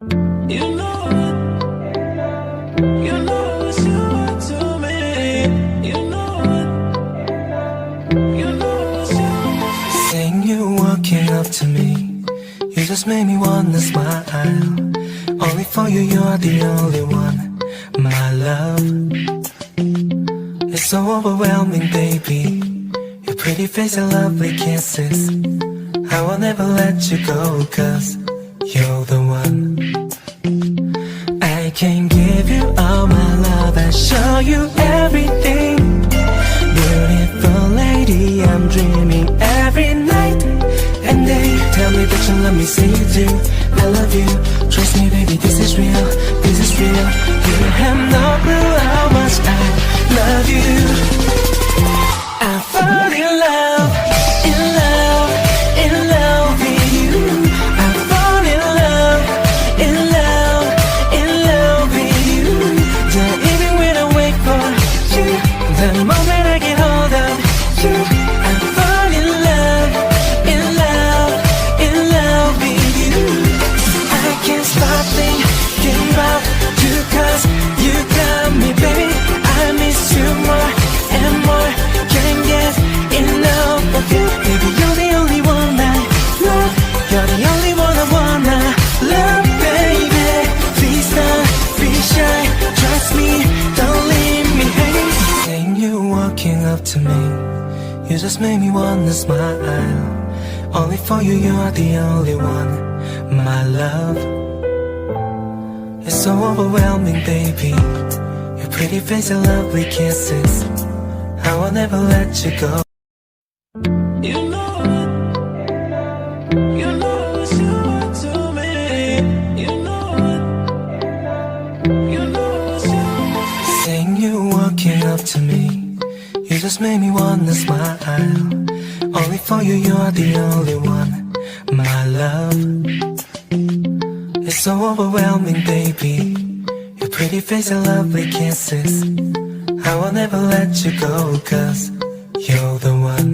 You know what? You know what you want to me. You know what? You know what you want. Seeing you walking up to me, you just made me wanna smile. Only for you, you're the only one, my love. It's so overwhelming, baby. Your pretty face and lovely kisses, I will never let you go, 'cause you're the one. I can give you all my love and show you everything. Beautiful lady, I'm dreaming every night and day. Tell me that you love me, say you do. I love you, trust me baby, this is real, this is real. You have no clue how much I love you. I fall in love, in love, in love with you. I fall in love, in love, in love with you. The evening when I wait for you, the moment I get hold of you. I fall in love, in love, in love with you. I can't stop thinking about you, 'cause you got me, baby. I miss you more and more. Can't get enough of you, baby. You're the only one I love. You're the only one I wanna love, baby. Please don't be shy, trust me, don't leave me hanging. Seeing you walking up to me, you just made me wanna smile. Only for you, you are the only one, my love. It's so overwhelming, baby. Your pretty face and lovely kisses, I will never let you go. You know what? You know what you want to me. You know what? You know what you want. Seeing you walking up to me, you just made me wanna smile. Only for you, you are the only one, my love. It's so overwhelming, baby. Your pretty face and lovely kisses, I will never let you go, 'cause you're the one.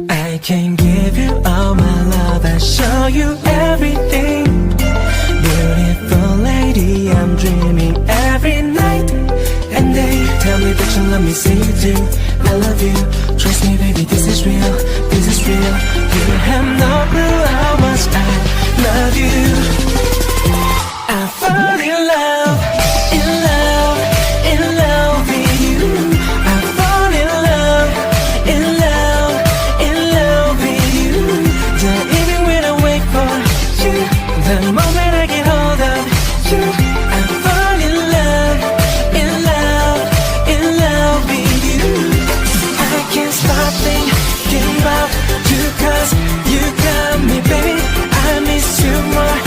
I can give you all my love and show you everything. Beautiful lady, I'm dreaming every night and day. Tell me that you love me, say you do. I love you, trust me baby, this is real, this is real. You have no clue how much I love you. I fall in love, in love, in love with you. I fall in love, in love, in love with you. The evening when I wait for you, the moment I get hold of you. I fall in love, in love, in love with you. I can't stop thinking about you, 'cause you got me, baby. I miss you more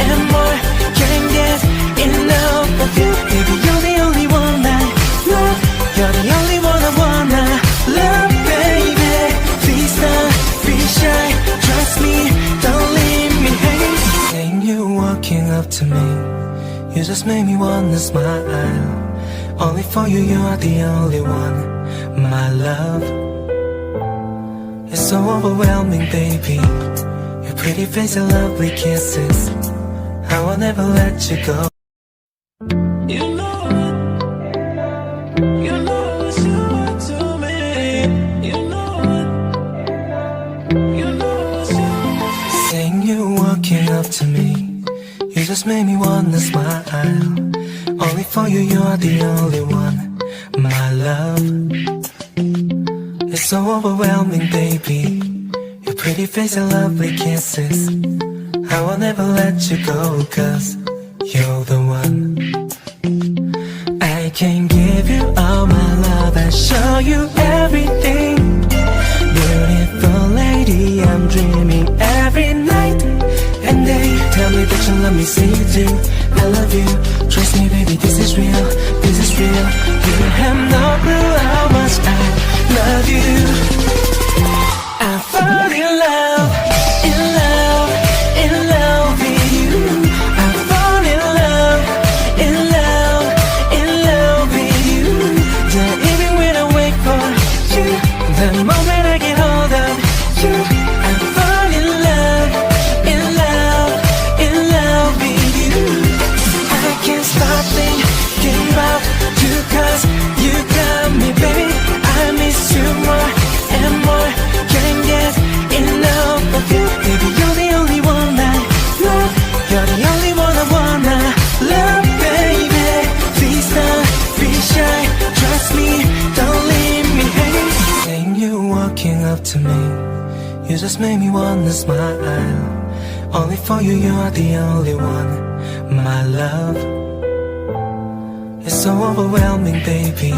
and more. Can't get enough of you, baby. You're the only one I love. You're the only one I wanna love, baby. Please don't be shy, trust me, don't leave me hanging. Seeing you walking up to me, you just made me wanna smile. Only for you, you are the only one, my love. It's so overwhelming, baby. Your pretty face and lovely kisses, I will never let you go. You know what? You know what you want to me. You know what? You know what you want. Seeing you walking up to me, you just made me wanna smile. Only for you, you are the only one, my love. It's so overwhelming, baby. Your pretty face and lovely kisses, I will never let you go, 'cause you're the one. I can give you all my love and show you everything. Beautiful lady, I'm dreaming every night and day. Tell me that you love me, say you do. I love you, trust me baby, this is real, this is real. You have no clue how much I love you. I fall in love, in love, in love with you. I fall in love, in love, in love with you. The evening when I wait for you, the moment I get hold of you. I fall in love, in love, in love You just make me wanna smile. Only for you, you are the only one. My love is so overwhelming, baby.